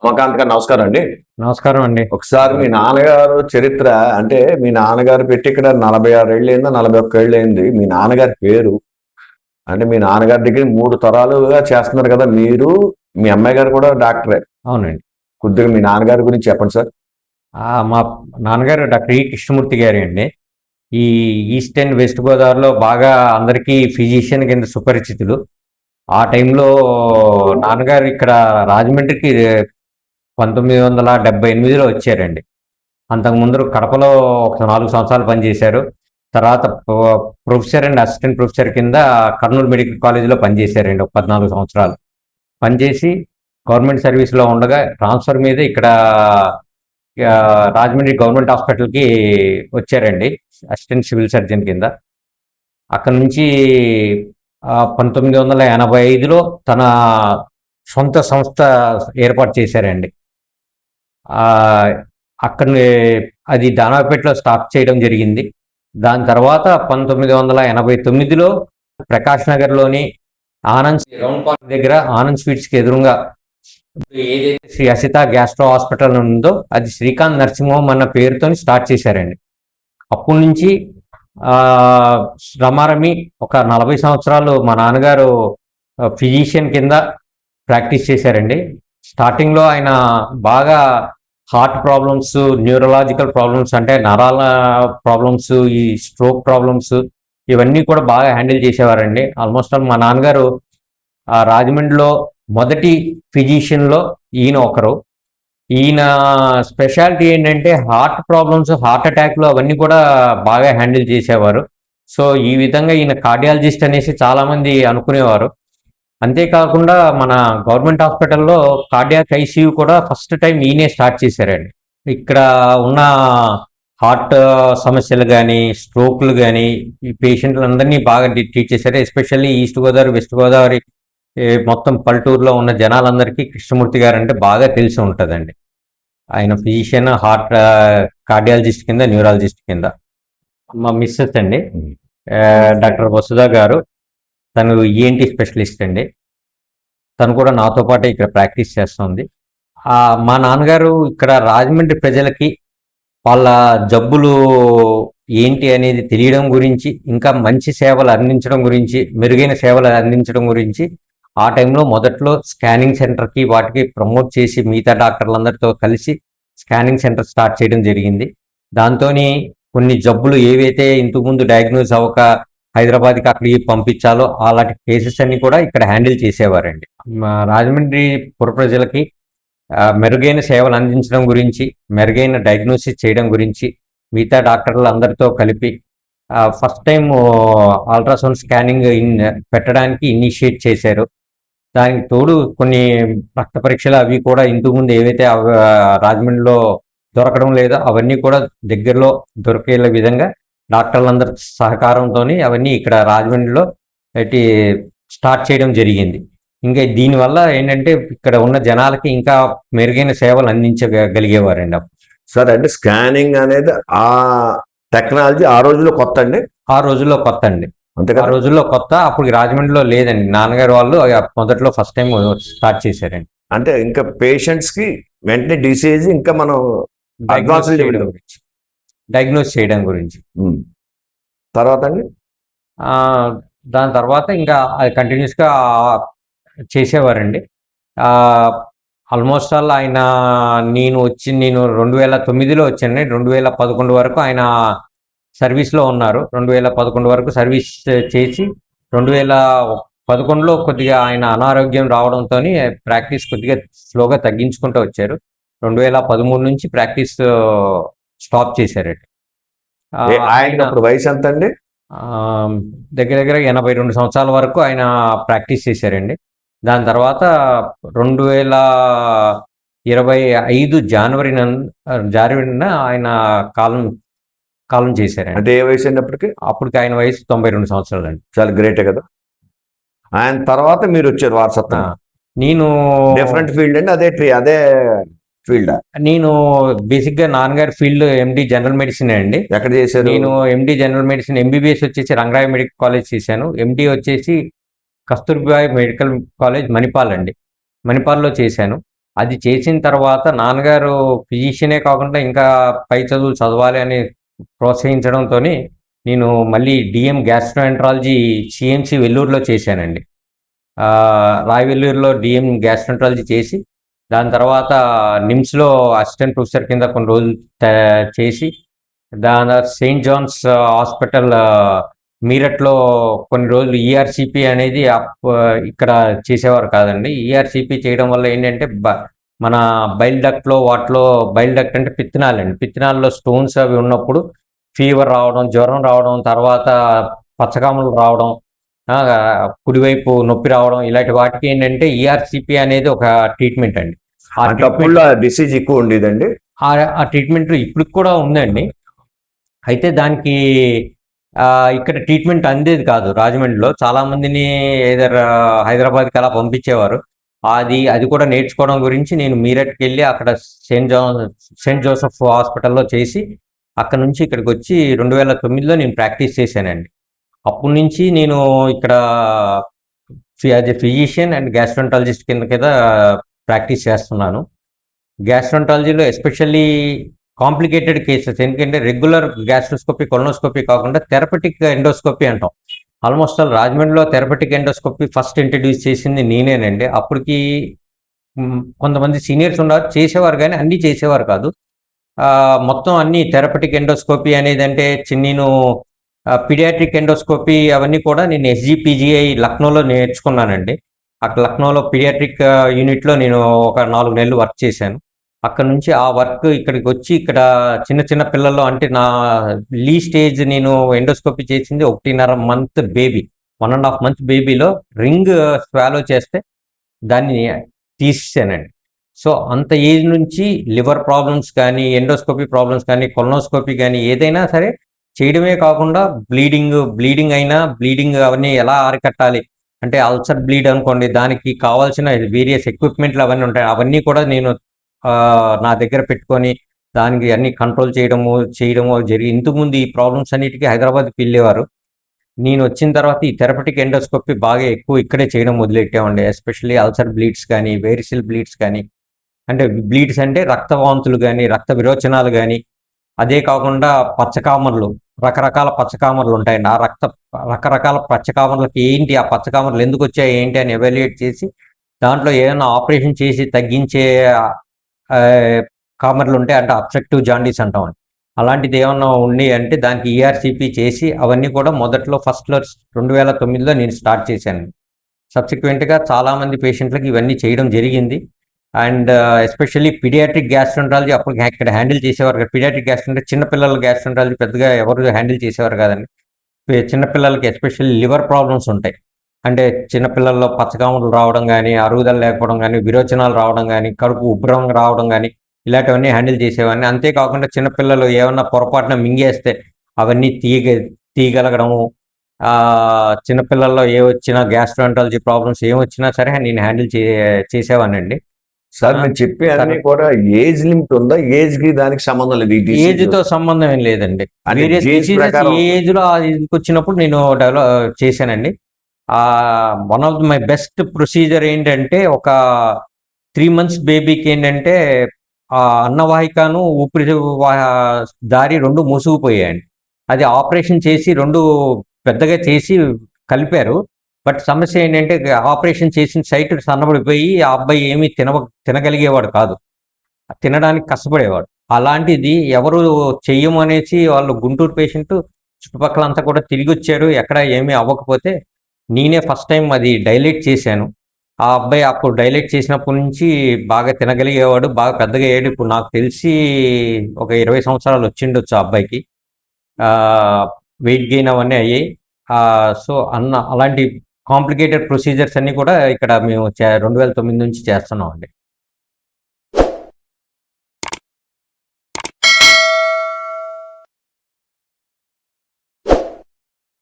ఉమాకాంత్ గారు నమస్కారం అండి. నమస్కారం అండి. ఒకసారి మీ నాన్నగారు చరిత్ర అంటే మీ నాన్నగారు పెట్టి ఇక్కడ 46 ఏళ్ళైందో 41 ఏళ్ళైంది. మీ నాన్నగారి పేరు అంటే మీ నాన్నగారి దగ్గర 3 తరాలుగా చేస్తున్నారు కదా! మీరు, మీ అమ్మాయి గారు కూడా డాక్టరే. అవునండి. కొద్దిగా మీ నాన్నగారి గురించి చెప్పండి సార్. మా నాన్నగారు డాక్టర్ కృష్ణమూర్తి గారి అండి. ఈ ఈస్ట్ అండ్ వెస్ట్ గోదావరిలో బాగా అందరికీ ఫిజిషియన్ కింద సుపరిచితులు. ఆ టైంలో నాన్నగారు ఇక్కడ రాజమండ్రికి 1978లో వచ్చారండి. అంతకుముందు కడపలో ఒక 4 సంవత్సరాలు పనిచేశారు. తర్వాత ప్రొఫెసర్ అండ్ అసిస్టెంట్ ప్రొఫెసర్ కింద కర్నూలు మెడికల్ కాలేజ్‌లో పనిచేశారండి ఒక 14 సంవత్సరాలు. పనిచేసి గవర్నమెంట్ సర్వీస్‌లో ఉండగా ట్రాన్స్‌ఫర్ మీద ఇక్కడ రాజమండ్రి గవర్నమెంట్ హాస్పిటల్‌కి వచ్చారండి. అసిస్టెంట్ సివిల్ సర్జన్ కింద. అక్కడి నుంచి 1985లో తన సొంత సంస్థ ఏర్పాటు చేశారండి. అక్కడనే అది దానవపేటలో స్టార్ట్ చేయడం జరిగింది. దాని తర్వాత 1989లో ప్రకాష్ నగర్‌లోని ఆనంద్ రౌండ్ పార్క్ దగ్గర ఆనంద్ స్వీట్స్‌కి ఎదురుంగా ఏదైతే శ్రీ అసిత గ్యాస్ట్రో హాస్పిటల్ ఉందో అది శ్రీకాంత్ నర్సింగ్ హోమ్ అన్న పేరుతోని స్టార్ట్ చేశారండి. అప్పటి నుంచి రమారమి ఒక 40 సంవత్సరాలు మా నాన్నగారు ఫిజిషియన్ కింద ప్రాక్టీస్ చేశారండి. స్టార్టింగ్లో ఆయన బాగా హార్ట్ ప్రాబ్లమ్స్, న్యూరలాజికల్ ప్రాబ్లమ్స్ అంటే నరాల ప్రాబ్లమ్స్, ఈ స్ట్రోక్ ప్రాబ్లమ్స్ ఇవన్నీ కూడా బాగా హ్యాండిల్ చేసేవారండి. ఆల్మోస్ట్ ఆల్ మా నాన్నగారు రాజమండ్రిలో మొదటి ఫిజిషియన్లో ఈయన ఒకరు. ఈయన స్పెషాలిటీ ఏంటంటే హార్ట్ ప్రాబ్లమ్స్, హార్ట్ అటాక్లు అవన్నీ కూడా బాగా హ్యాండిల్ చేసేవారు. సో ఈ విధంగా ఈయన కార్డియాలజిస్ట్ అనేసి చాలామంది అనుకునేవారు. అంతేకాకుండా మన గవర్నమెంట్ హాస్పిటల్లో కార్డియాక్ ఐసీయూ కూడా ఫస్ట్ టైం ఈయనే స్టార్ట్ చేశారండి. ఇక్కడ ఉన్న హార్ట్ సమస్యలు కానీ, స్ట్రోక్లు కానీ ఈ పేషెంట్లందరినీ బాగా ట్రీట్ చేశారు. Especially east Godavari, west Godavari మొత్తం పల్లెటూరులో ఉన్న జనాలందరికీ కృష్ణమూర్తి గారు అంటే బాగా తెలిసి ఉంటుందండి. ఆయన ఫిజిషియన్, హార్ట్ కార్డియాలజిస్ట్ కింద, న్యూరాలజిస్ట్ కింద. మా మిస్సెస్ అండి డాక్టర్ వసుధ గారు, తను ఈఎన్టీ స్పెషలిస్ట్ అండి. తను కూడా నాతో పాటే ఇక్కడ ప్రాక్టీస్ చేస్తుంది. మా నాన్నగారు ఇక్కడ రాజమండ్రి ప్రజలకి వాళ్ళ జబ్బులు ఏంటి అనేది తెలియడం గురించి, ఇంకా మంచి సేవలు అందించడం గురించి, మెరుగైన సేవలు అందించడం గురించి ఆ టైంలో మొదట్లో స్కానింగ్ సెంటర్కి వాటికి ప్రమోట్ చేసి మిగతా డాక్టర్లందరితో కలిసి స్కానింగ్ సెంటర్ స్టార్ట్ చేయడం జరిగింది. దాంతోని కొన్ని జబ్బులు ఏవైతే ఇంతకుముందు డయాగ్నోస్ అవ్వక హైదరాబాద్కి అక్కడికి పంపించాలో అలాంటి కేసెస్ అన్ని కూడా ఇక్కడ హ్యాండిల్ చేసేవారండి. మా రాజమండ్రి పుర ప్రజలకి మెరుగైన సేవలు అందించడం గురించి, మెరుగైన డయాగ్నోసిస్ చేయడం గురించి మిగతా డాక్టర్లు అందరితో కలిపి ఫస్ట్ టైం అల్ట్రాసౌండ్ స్కానింగ్ పెట్టడానికి ఇనిషియేట్ చేశారు. దానికి తోడు కొన్ని రక్త పరీక్షలు అవి కూడా ఇంతకుముందు ఏవైతే రాజమండ్రిలో దొరకడం లేదో అవన్నీ కూడా దగ్గరలో దొరికే విధంగా డాక్టర్లందరి సహకారంతో అవన్నీ ఇక్కడ రాజమండ్రిలో పెట్టి స్టార్ట్ చేయడం జరిగింది. ఇంకా దీనివల్ల ఏంటంటే ఇక్కడ ఉన్న జనాలకి ఇంకా మెరుగైన సేవలు అందించగలిగేవారండి. సార్ అంటే స్కానింగ్ అనేది ఆ టెక్నాలజీ ఆ రోజుల్లో కొత్త అండి. ఆ రోజుల్లో కొత్త అండి. అంతే ఆ రోజుల్లో కొత్త. అప్పుడు రాజమండ్రిలో లేదండి. నాన్నగారు వాళ్ళు మొదట్లో ఫస్ట్ టైం స్టార్ట్ చేశారండి. అంటే ఇంకా పేషెంట్స్ కి వెంటనే డిసీజ్ ఇంకా మనం డయాగ్నోస్ చేయడం గురించి. తర్వాత అండి దాని తర్వాత ఇంకా అది కంటిన్యూస్గా చేసేవారండి. ఆల్మోస్ట్ ఆల్ ఆయన నేను 2009లో వచ్చానండి. 2011 వరకు ఆయన సర్వీస్లో ఉన్నారు. 2011 వరకు సర్వీస్ చేసి 2011లో కొద్దిగా ఆయన అనారోగ్యం రావడంతో ప్రాక్టీస్ కొద్దిగా స్లోగా తగ్గించుకుంటూ వచ్చారు. 2013 నుంచి ప్రాక్టీస్ స్టాప్ చేశారండి. ఆయన వయసు ఎంత అండి? దగ్గర దగ్గర 82 సంవత్సరాల వరకు ఆయన ప్రాక్టీస్ చేశారండి. దాని తర్వాత 2025 జనవరిన ఆయన కాలం చేశారండి. అంటే ఏ వయసు అయినప్పటికీ? అప్పటికి ఆయన వయసు 92 సంవత్సరాలు అండి. చాలా గ్రేటే కదా. ఆయన తర్వాత మీరు వచ్చారు వారసత్వం. నేను డిఫరెంట్ ఫీల్డ్ అండి. అదే ఫీల్డ్. నేను బేసిక్గా నాన్నగారి ఫీల్డ్ ఎండి జనరల్ మెడిసిన్ అండి. ఎక్కడ చేశారు? నేను ఎండి జనరల్ మెడిసిన్, ఎంబీబీఎస్ వచ్చేసి రంగరాయ మెడికల్ కాలేజ్ చేశాను. ఎండి వచ్చేసి కస్తూర్బాయ్ మెడికల్ కాలేజ్ మణిపాల్ అండి. మణిపాల్లో చేశాను. అది చేసిన తర్వాత నాన్నగారు ఫిజిషియనే కాకుండా ఇంకా పై చదువులు చదవాలి అని ప్రోత్సహించడంతోని నేను మళ్ళీ డిఎం గ్యాస్ట్రోఎంటరాలజీ సిఎంసి వెల్లూరులో చేశానండి. రాయవెల్లూరులో డిఎం గ్యాస్ట్రోఎంటరాలజీ చేసి దాని తర్వాత నిమ్స్‌లో అసిస్టెంట్ ప్రొఫెసర్ కింద కొన్ని రోజులు చేసి దాని తర్వాత సెయింట్ జాన్స్ హాస్పిటల్ మీరట్‌లో కొన్ని రోజులు ఈఆర్‌సిపి అనేది ఇక్కడ చేసేవారు కాదండి. ఈఆర్‌సిపి చేయడం వల్ల ఏంటంటే మన బైల్ డక్ట్‌లో వాటిలో బైల్ డక్ట్ అంటే పిత్తనాలండి. పిత్తనాల్లో స్టోన్స్ అవి ఉన్నప్పుడు ఫీవర్ రావడం, జ్వరం రావడం, తర్వాత పచ్చకామలు రావడం, కుడివైపు నొప్పి రావడం ఇలాంటి వాటికి ఏంటంటే ఈఆర్‌సిపి అనేది ఒక ట్రీట్మెంట్ అండి. ఆ అంటే ట్రీట్మెంట్ అప్పుడులో డిసీజ్ ఎక్కువ ఉండేదండి. ఆ ట్రీట్మెంట్ ఇప్పటికి కూడా ఉందండి. అయితే దానికి ఇక్కడ ట్రీట్మెంట్ అందేది కాదు రాజమండ్రిలో. చాలామందిని ఎయిదర్ హైదరాబాద్‌కి అలా పంపించేవారు. అది కూడా నేర్చుకోవడం గురించి నేను మీరట్‌కెళ్ళి అక్కడ సెయింట్ జోసెఫ్ హాస్పిటల్‌లో చేసి అక్కడి నుంచి ఇక్కడికొచ్చి 2009లో నేను ప్రాక్టీస్ చేశానండి. అప్పటి నుంచి నేను ఇక్కడ as a physician and gastroenterologist కింద ప్రాక్టీస్ చేస్తున్నాను. గ్యాస్ట్రోఎంటరాలజీలో ఎస్పెషల్లీ కాంప్లికేటెడ్ కేసెస్ ఎందుకంటే రెగ్యులర్ గ్యాస్ట్రోస్కోపీ, కొలనోస్కోపీ కాకుండా థెరపటిక్ ఎండోస్కోపీ అంటాం. ఆల్మోస్ట్ ఆల్ రాజమండ్రిలో థెరపటిక్ ఎండోస్కోపీ ఫస్ట్ ఇంట్రడ్యూస్ చేసింది నేనేనండి. అప్పటికి కొంతమంది సీనియర్స్ ఉన్నారు చేసేవారు కానీ అన్నీ చేసేవారు కాదు. మొత్తం అన్ని థెరపటిక్ ఎండోస్కోపీ అనేదంటే నేను పీడియాట్రిక్ ఎండోస్కోపీ అవన్నీ కూడా నేను ఎస్జీపీజీఐ లక్నోలో నేర్చుకున్నానండి. అక్కడ లక్నోలో పీడియాట్రిక్ యూనిట్‌లో నేను ఒక 4 నెలలు వర్క్ చేశాను. అక్కడ నుంచి ఆ వర్క్ ఇక్కడికి వచ్చి ఇక్కడ చిన్న చిన్న పిల్లల్లో అంటే నా లీస్ట్ ఏజ్ నేను ఎండోస్కోపీ చేసింది 1.5 మంత్ బేబీ. 1.5 మంత్ బేబీలో రింగ్ స్వాలో చేస్తే దాన్ని తీసేసానండి. సో అంత ఏజ్ నుంచి లివర్ ప్రాబ్లమ్స్ కానీ, ఎండోస్కోపీ ప్రాబ్లమ్స్ కానీ, కొలనోస్కోపీ కానీ ఏదైనా సరే చేయడమే కాకుండా బ్లీడింగ్ అయినా బ్లీడింగ్ అవన్నీ ఎలా అరికట్టాలి అంటే అల్సర్ బ్లీడ్ అనుకోండి దానికి కావాల్సిన వేరియస్ ఎక్విప్మెంట్లు అవన్నీ ఉంటాయి. అవన్నీ కూడా నేను నా దగ్గర పెట్టుకొని దానికి అన్ని కంట్రోల్ చేయడము జరిగి ఇంతకుముందు ఈ ప్రాబ్లమ్స్ అన్నిటికీ హైదరాబాద్‌కి వెళ్ళేవారు. నేను వచ్చిన తర్వాత ఈ థెరపటిక్ ఎండోస్కోపీ బాగా ఎక్కువ ఇక్కడే చేయడం మొదలెట్టామండి. ఎస్పెషల్లీ అల్సర్ బ్లీడ్స్ కానీ, వేరిసిల్ బ్లీడ్స్ కానీ అంటే బ్లీడ్స్ అంటే రక్త వాంతులు గానీ, రక్త విరోచనాలు గానీ, అదే కాకుండా పచ్చకామర్లు, రకరకాల పచ్చకామర్లు ఉంటాయండి. రకరకాల పచ్చకామర్లకి ఏంటి? ఆ పచ్చకామర్లు ఎందుకొచ్చాయి? ఏంటి? అని ఎవాల్యుయేట్ చేసి, దాంట్లో ఏదైనా ఆపరేషన్ చేసి తగ్గించే కామర్లుంటే అంటే అబ్స్ట్రక్టివ్ జాండీస్ అంటామండి. అలాంటిది ఏమన్నా ఉంది అంటే దానికి ఈఆర్‌సిపి చేసి అవన్నీ కూడా మొదట్లో ఫస్ట్‌లో 2009లో నేను స్టార్ట్ చేశాను. సబ్సిక్వెంట్‌గా చాలామంది పేషెంట్‌లకి ఇవన్నీ చేయడం జరిగింది. అండ్ ఎస్పెషల్లీ పీడియాట్రిక్ గ్యాస్ట్రోఎంటరాలజీ అప్పుడు ఇక్కడ హ్యాండిల్ చేసేవారు కాదు. పీడియాట్రిక్ గ్యాస్ట్రోఎంటరాలజీ చిన్న పిల్లల గ్యాస్ట్రోఎంటరాలజీ పెద్దగా ఎవరు హ్యాండిల్ చేసేవారు కాదండి. చిన్న పిల్లలకి ఎస్పెషల్లీ లివర్ ప్రాబ్లమ్స్ ఉంటాయి. అంటే చిన్న పిల్లల్లో పచ్చకామలు రావడం గానీ, అరుగుదల లేకపోవడం గానీ, విరోచనాలు రావడం గానీ, కడుపు ఉబ్బరం రావడం గానీ, ఇలాంటివన్నీ హ్యాండిల్ చేసేవాడిని. అంతేకాకుండా చిన్న పిల్లలు ఏమన్నా పొరపాటున మింగేస్తే అవన్నీ తీయగలగడము. చిన్న పిల్లల్లో ఏవొచ్చినా గ్యాస్ట్రోఎంటరాలజీ ప్రాబ్లమ్స్ ఏమొచ్చినా సరే నేను హ్యాండిల్ చేసేవాడినండి. సార్ మీరు చెప్పే అన్ని కూడా ఏజ్ లిమిట్ ఉందా? ఏజ్‌కి దానికి సంబంధం లేదు. ఈ డిసీజ్ ఏజ్‌తో సంబంధం ఏం లేదండి. అంటే వేరియస్ ఏజ్ డిసీజెస్ ప్రకారం ఏ ఏజ్‌లో ఆ ఏజ్‌కొచ్చినప్పుడు నేను చేశానండి. One of my best procedure ఏంటంటే ఒక 3 మంత్స్ బేబీకి ఏంటంటే అన్నవాహికను ఊపిరి దారి 2 మూసుకుపోయాయండి. అది ఆపరేషన్ చేసి 2 పెద్దగా చేసి కలిపారు. బట్ సమస్య ఏంటంటే ఆపరేషన్ చేసిన సైట్ సన్నబడిపోయి ఆ అబ్బాయి ఏమి తినగలిగేవాడు కాదు. తినడానికి కష్టపడేవాడు. అలాంటిది ఎవరు చెయ్యము అనేసి వాళ్ళు గుంటూరు పేషెంట్ చుట్టుపక్కలంతా కూడా తిరిగొచ్చారు. ఎక్కడ ఏమీ అవ్వకపోతే నేనే ఫస్ట్ టైమ్ అది డైలేట్ చేశాను. ఆ అబ్బాయి అప్పుడు డైలేట్ చేసినప్పటి నుంచి బాగా తినగలిగేవాడు. బాగా పెద్దగా అయ్యాడు. ఇప్పుడు నాకు తెలిసి ఒక 20 సంవత్సరాలు వచ్చిండొచ్చు ఆ అబ్బాయికి. వెయిట్ గెయిన్ అవన్నీ అయ్యాయి. సో, అలాంటి కాంప్లికేటెడ్ ప్రొసీజర్స్ అన్నీ కూడా ఇక్కడ మేము 2009 నుంచి చేస్తున్నామండి.